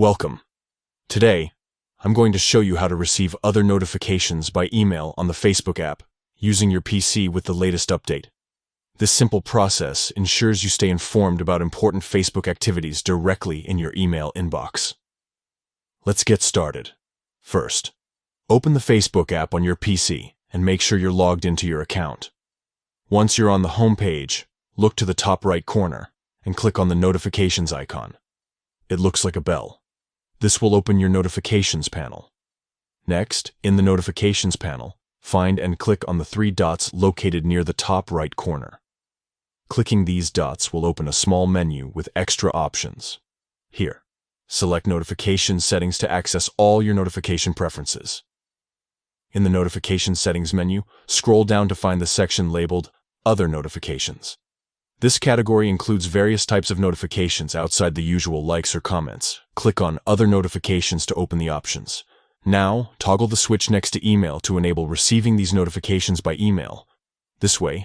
Welcome. Today, I'm going to show you how to receive other notifications by email on the Facebook app using your PC with the latest update. This simple process ensures you stay informed about important Facebook activities directly in your email inbox. Let's get started. First, open the Facebook app on your PC and make sure you're logged into your account. Once you're on the home page, look to the top right corner and click on the notifications icon. It looks like a bell. This will open your notifications panel. Next, in the notifications panel, find and click on the three dots located near the top right corner. Clicking these dots will open a small menu with extra options. Here, select Notification Settings to access all your notification preferences. In the Notification Settings menu, scroll down to find the section labeled Other Notifications. This category includes various types of notifications outside the usual likes or comments. Click on Other Notifications to open the options. Now, toggle the switch next to Email to enable receiving these notifications by email. This way,